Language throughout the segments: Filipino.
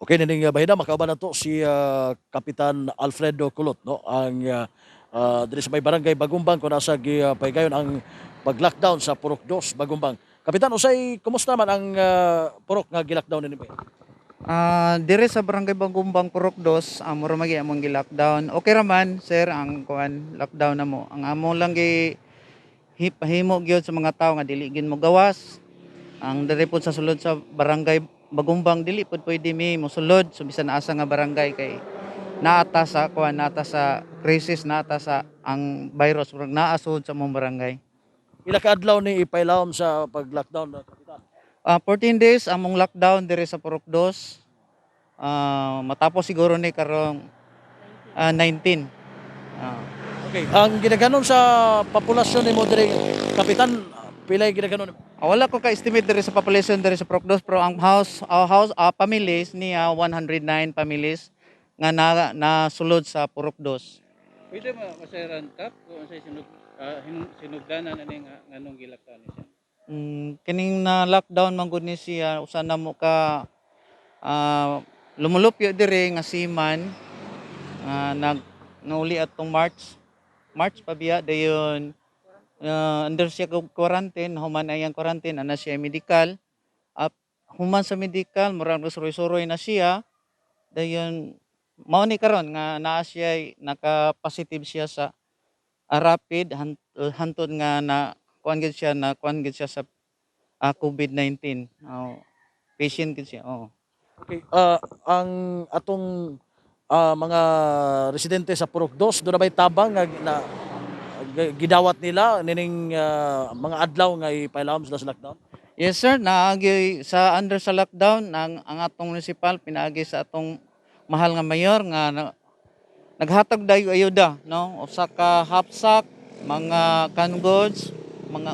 Okay, nining bahina makauban nato si Kapitan Alfredo Kulot no ang diri sa may barangay Bagumbang kung nasa pahigayon ang pag-lockdown sa Purok 2 Bagumbang. Kapitan usay kumusta man ang purok nga gi-lockdown nini? Dire sa Barangay Bagumbang Purok 2, mura magi among gi-lockdown. Okay raman, sir, ang kuan lockdown namo. Ang amo lang gi hipahimo gyud sa mga tawo nga dili gid mo gawas. Ang dire pod sa sulod sa Barangay Bagumbang dili pod pwede mi mosulod so bisan asa nga barangay kay naata sa kuan naata sa crisis naata sa ang virus murag naa sud sa among barangay. Ila ka adlaw ni ipailawom sa pag-lockdown na Kapitan? 14 days among lockdown dire sa Purok 2. Matapos siguro ni karong 19. Ah, Okay, ang ginaganon sa populasyon nimo diri Kapitan, pilay ginaganon? wala ko ka-estimate diri sa population diri sa Procdos pero ang families niya 109 families nga nasulod sa Purokdos. Pwede mo masayran kap kung sa sinugdanan ani nga nganong gilaktan ni siya. Kining na lockdown man gud ni siya usa na mo ka lumulupyo diri nga seaman nauli atong March pa biya dayon under siya quarantine human ayang quarantine ana siya medical up human sa medical murag suroy-suroy na siya dayon mao ni karon nga naa siya naka-positive siya sa rapid hantod nga na kuan gid siya sa COVID-19. Patient gid siya. Oh. Okay, ang atong mga residente sa Purok 2 do na bay tabang nga gidawat nila nining mga adlaw nga ipailawom sila sa lockdown? Yes sir, naagi sa under sa lockdown ang atong municipal pinaagi sa atong mahal nga mayor nga naghatag dayo ayuda no usa ka hapsak mga canned goods mga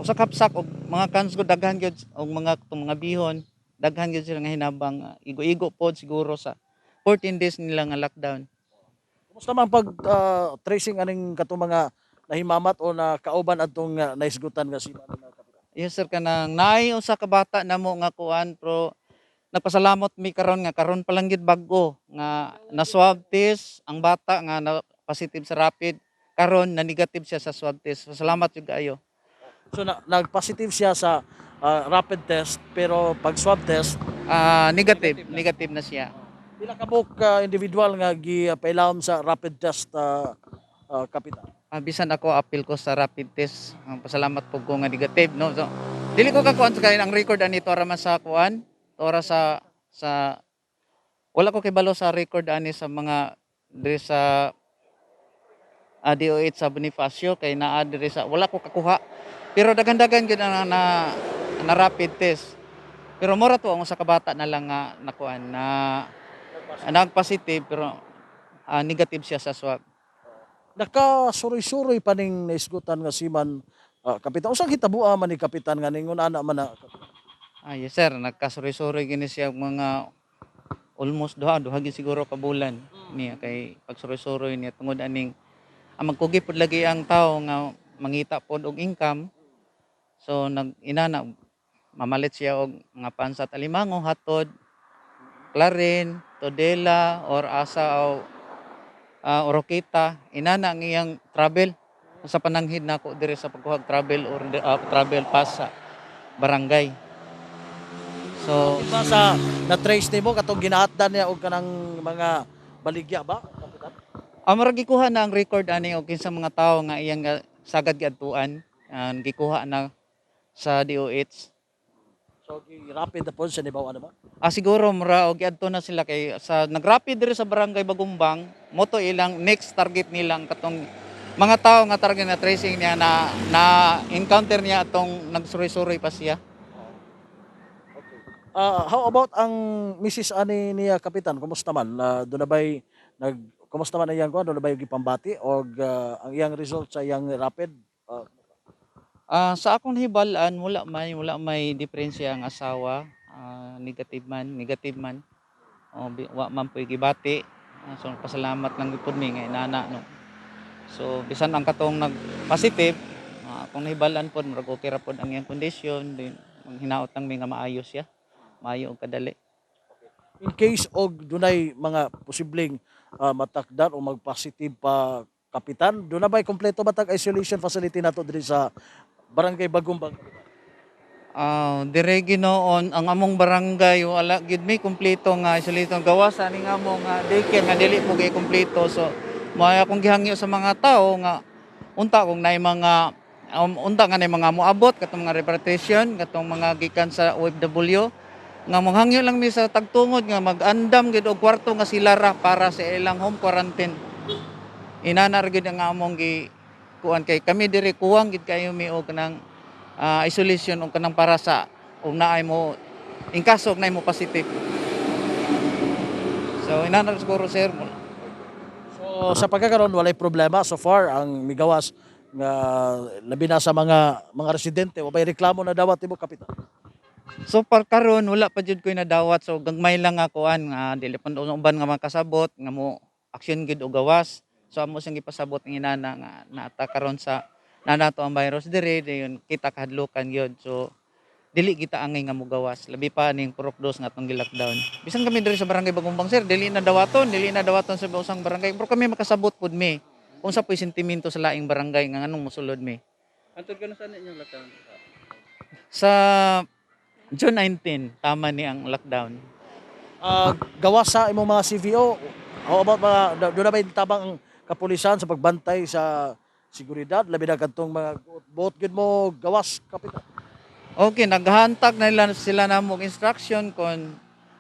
usa ka hapsak og mga canned goods daghan gyud og mga bihon daghan gyud sila nga hinabang igo-igo pod siguro sa 14 days nila nga lockdown. Kumusta man pag tracing aning katong mga nahimamat o nakauban adtong naisgutan nga si Kapitan? Yes sir, kanang naay usa ka bata namo nga kuan pero nagpasalamat mi karon nga karon pa lang gid bag-o nga na swab test ang bata nga na positive sa rapid karon na negative siya sa swab test. Salamat jud kaayo. So nag-positive siya sa rapid test pero pag swab test Negative na siya. pila ka buok individual nga gipailawom sa rapid test Kapitan? Bisan ako appeal ko sa rapid test. Pasalamat po ko nga negative no. So dili ko ka kuan sa kanin ang record ani tora man sa kuan, tora sa wala ko kay balo sa record ani sa mga diri sa DOH sa Bonifacio kay naa diri sa wala ko kakuha. Pero daghan-daghan gyud na rapid test. Pero mura to ang usa ka bata na lang nga nakuan na nag-positive pero negative siya sa swab. Nakasuroy-suroy pa ning naisgutan nga siman Kapitan. Unsang hitabua man ni Kapitan nga ningon ana man na Yes sir, nagkasuroy-suroy gini siya mga almost duha gid siguro ka bulan niya kay pagsuroy-suroy niya tungod aning ang magkugi pod lagi ang tao nga mangita pod og income. So inana mamalit siya og mga pansat alimango hatod Clarin, Todela or asa o Orokita inana ang iyang travel sa pananghid nako diri sa pagkuhag travel or travel pass sa barangay. So iba sa na-trace nimo katong ginahatdan niya og kanang mga baligya ba Kapitan? murag gikuha na ang record ani og kinsa mga tawo nga iyang sagad giadtuan gikuha na sa DOH. So rapid na po siya nibaw ano ba? Siguro mura og giadto na sila kay sa nagrapid diri sa barangay Bagumbang moto ilang next target nilang katong mga tao nga target na tracing niya na encounter niya atong nagsuroy-suroy pa siya. How about ang Mrs. ani niya Kapitan? Kumusta man? Doon na ba'y kumusta man ang iyang kuan? Doon na ba'y gipambati o ang iyang result sa iyang rapid? Sa akong hibalaan wala may diferensya ang asawa. Negative man. Wa man po'y gibati. So pasalamat lang gid mi nga inana no. So bisan ang katong nag-positive, kung nahibalaan pod murag okay ra pod ang iyang kondisyon, din hinaot lang mi nga maayo siya. maayo og kadali. In case og dunay mga posibleng matakdan o mag-positive pa kapitan, doon na ba'y kompleto ba tag isolation facility nato diri sa Barangay Bagumbang? Dire ginoon ang among barangay wala gid may kumpleto nga isolito gawas ani nga among daycare nga dili mo kay kumpleto. So mao akong gihangyo sa mga tao nga unta kung nay mga unta nga nay mga moabot katong mga repatriation katong mga gikan sa OFW nga manghangyo lang mi sa tagtungod nga mag-andam gid og kwarto nga sila ra para sa ilang home quarantine. Inana ra gid ang among gi kuan kay kami dire kuwang gid kayo mi og kanang isolation o kanang para sa kung naay mo in kaso og naay mo positive. So inana siguro sir mo. So sa pagkakaroon walay problema so far ang migawas nga labi na sa mga residente wa bay reklamo na dawat timo kapitan. So par karon wala pa jud koy nadawat so gagmay lang ako nga dili pa uban nga makasabot nga mo action gid og gawas. So amo siyang gipasabot ang inana nga naata karon sa nanato ang virus dire dayon kita kahadlukan gyud. So dili kita angay nga mogawas labi pa ning purok dos nga atong gi-lockdown. Bisan kami diri sa barangay Bagumbang sir dili na dawaton sa usang barangay pero kami makasabot pud mi. Unsa po'y sentimento sa laing barangay nga nganong mosulod mi. Antod ka na saan inyong lockdown? Sa June 19 tama ni ang lockdown. Gawas sa imong mga CVO, how about mga doon na ba tabang ang kapulisan sa pagbantay sa seguridad labi na kadtong mga boat gid mo gawas kapitan? Okay, naghahantag na nila sila namong instruction kung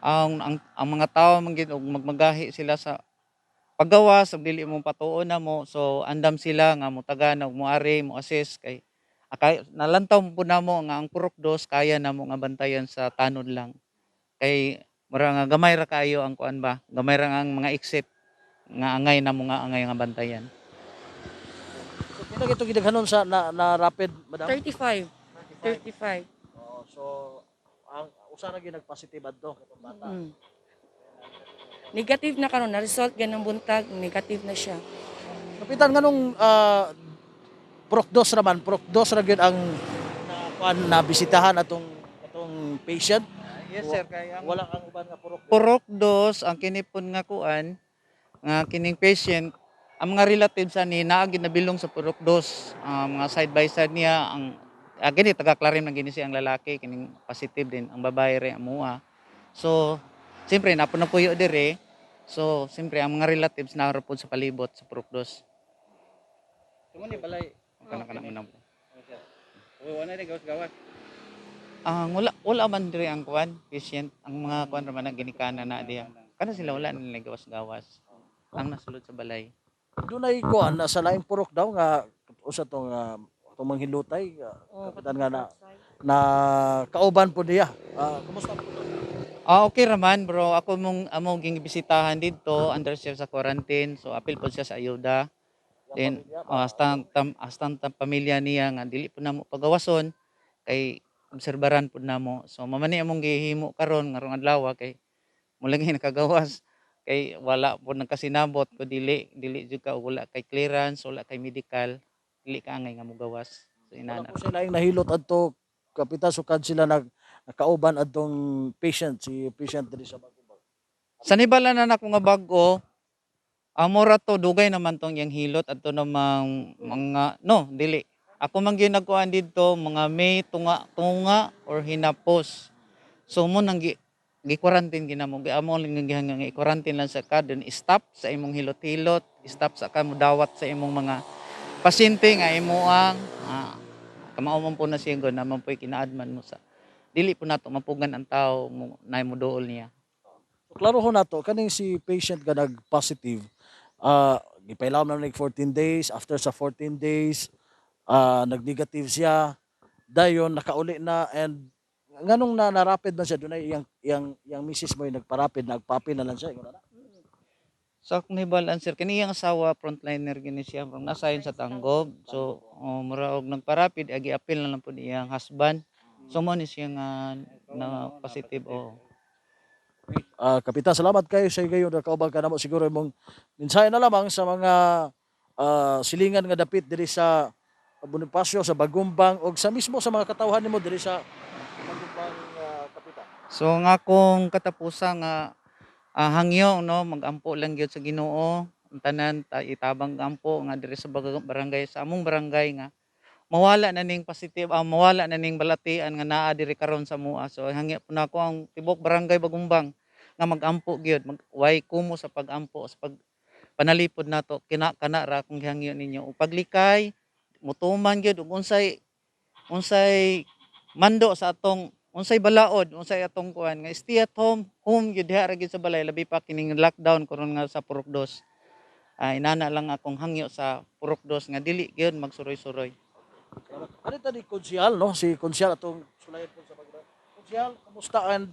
ang mga tao manggid og magmagahi sila sa paggawas ug dili mo patuon na mo. So andam sila nga mutagan og moari mo assist kay nalantaw po namo nga ang purok dos kaya namo nga bantayan sa tanod lang. Kay mura nga gamay ra kayo ang kuan ba? Gamay ra ang mga exit nga angay namo nga angay nga bantayan. So pila gito gidaghanon sa na rapid madam? 35. 35. So ang usa ra gyud nagpositive adto katong bata. Mm. Negative na karon na result ganang buntag, negative na siya. Kapitan nganong Purok dos ra gyud ang na bisitahan atong patient. Yes sir, kay ang Wala ang uban nga purok. purok dos ang kinipon nga kuan nga kining patient ang mga relatives ani naa gid nabilong sa purok dos. Mga side by side niya ang gini taga Clarim na gini siyang lalaki kining positive din ang babae re amuha. So siyempre napuyo dire. So siyempre ang mga relatives na pod sa palibot sa purok dos. Tumo ni balay. Kana mo. Wala na rin gawas-gawas. Wala man dire ang kuan patient ang mga kuan ra man ginikana na diya. Kana sila wala nila gawas-gawas. Ang nasulod sa balay. Dunay kuan na sa laing purok daw nga usa tong manghilutay kapitan nga na kauban po niya. Kumusta po? Okay raman bro. Ako amo ging bisitahan dito under siya sa quarantine. So apil po siya sa ayuda. Then hastang pamilya niya nga dili po namo pagawason kay obserbaran po namo. So mamani among gihimo karon nga rong adlaw kay mulagi nakagawas kay wala po nagkasinabot ko dili jud ka wala kay clearance wala kay medical dili ka angay nga mogawas. So Wala inana. po sila yung nahilot adto kapitan sukad sila nakauban adtong si patient diri sa Bagumbang. Sa nibala na nako nga bag-o mura to dugay naman tong yang hilot adto namang mga no dili. Ako man gyud nagkuan didto mga May tunga or hinapos. So mo nang gi-quarantine ginamo amo lang gihanggang i-quarantine lang sa kadon stop sa imong hilot-hilot, stop sa kamo dawat sa imong mga pasyente nga imuang kamao man po na siya go naman po kinaadman mo sa dili po nato mapugan ang tao mo nay mo duol niya. So, klaro ho nato kaning si patient nga nag-positive gipailaom na 14 days after sa 14 days nag-negative siya dayon nakauli na and nganong na-rapid man siya dunay yang misis mo yung nagpa-rapid nagpa-apil na lang siya ingon na. Sa kunibalan sir kaniyang asawa frontliner gini siya from nasayon sa Tanggob. So mura og nagparapid agi apil na lang po iyang husband. So mo ni siya nga na positive Kapitan, salamat kayo sa gayon nakaubang ka namo siguro imong mensahe na lamang sa mga silingan nga dapit diri sa Bonifacio sa Bagumbang o sa mismo sa mga katawhan nimo diri sa Bagumbang kapitan. So nga kung katapusan nga hangyo no magampo lang gyud sa Ginoo ang tanan itabang ampo nga diri sa barangay sa among barangay nga mawala na ning positive mawala na ning balatian nga naa diri karon sa mua. So hangyo po nako ang tibok barangay Bagumbang nga magampo gyud way kumo sa pagampo sa panalipod nato kana ra kung hangyo ninyo ug paglikay mutuman gyud ug unsay mando sa atong unsay balaod unsay atong kuan nga stay at home gyud diha ra gyud sa balay labi pa kining lockdown karon nga sa Purokdos. Inana lang akong hangyo sa Purokdos nga dili gyud magsuroy-suroy. Ano tani konsyal no si konsyal atong sulayan po sa Bagumbang. Konsyal, kamusta and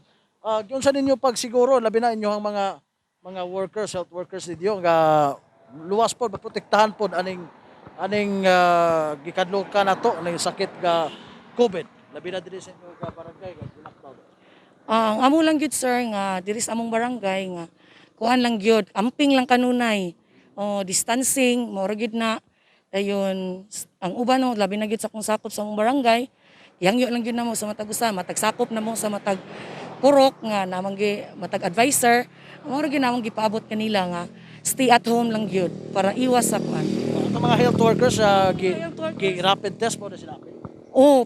gyud sa ninyo pag siguro labi na inyo ang mga workers, health workers ninyo nga luwas po maprotektahan po aning gikadlukan nato ning sakit nga COVID. Labi na diri sa inyo nga barangay nga lockdown. Ang amo lang gyud sir nga diri sa among barangay nga kuan lang gyud, amping lang kanunay. Distancing, mo ra gyud na. Dayon ang uban no labi na gyud sa kung sakop sa among barangay. Yangyo lang gyud namo sa matag usa, matag sakop namo sa matag purok nga namang matag advisor. Mo ra gyud namang gipaabot kanila nga stay at home lang gyud para iwas sa kuan. Ang mga health workers Health workers. rapid test mo na sila.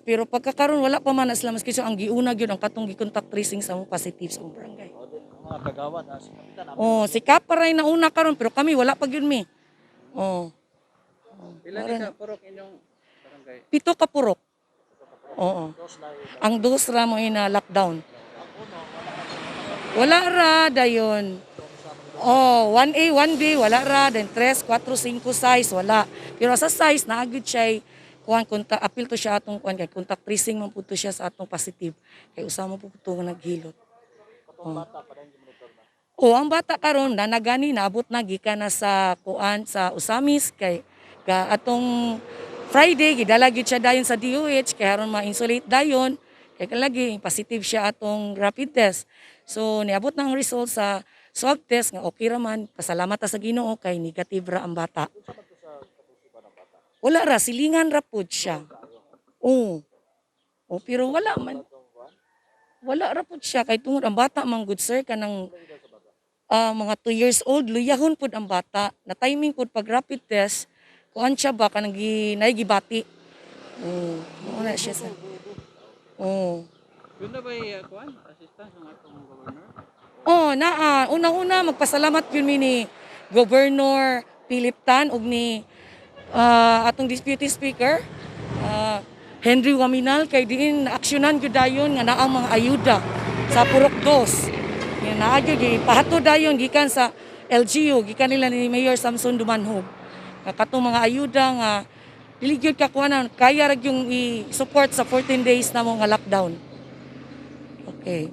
Pero pagkakaroon wala pa man sila maski so ang giuna gyud ang katong gi-contact tracing sa among positive sa among barangay. Ang mga kagawad si kapitan. Si Kaparay na una karon pero kami wala pa gyud mi. Pila ni ka purok inyong barangay? 7 ka purok. Oo. Ang dos ra mo ina lockdown. Wala ra dayon. 1A, 1B wala ra, then 3, 4, 5 size wala. Pero sa size naagid siya kuan kontak apil to siya atong kuan kay contact tracing man pud to siya sa atong positive. Kay usama po to nga naghilot. Ang bata karon na nagani naabot na gikan na sa kuan sa Usamis kay atong Friday gidala gyud siya dayon sa DOH kay aron ma-insulate dayon kay lagi positive siya atong rapid test. So niabot na ang result sa swab test nga okay ra man. Pasalamat ta sa Ginoo kay negative ra ang bata. Wala ra silingan ra pud siya. Pero wala man. Wala ra pud siya kay tungod ang bata man good sir kanang mga 2 years old luyahon pud ang bata. Na timing pud pag rapid test kuan siya ba kanang gibati. Wala siya sa. Yun na ba kuan assistance ng atong governor? Una-una magpasalamat yun mi ni Governor Philip Tan ug ni atong Deputy Speaker Henry Waminal kay diin aksyonan gyud dayon nga naang mga ayuda sa Purokdos. Yan naa gyud pahatod dayon gikan sa LGU gikan nila ni Mayor Samson Dumanhog. Katong mga ayuda nga dili gyud kakuanan kaya ra yung i-support sa 14 days namo nga lockdown. Okay.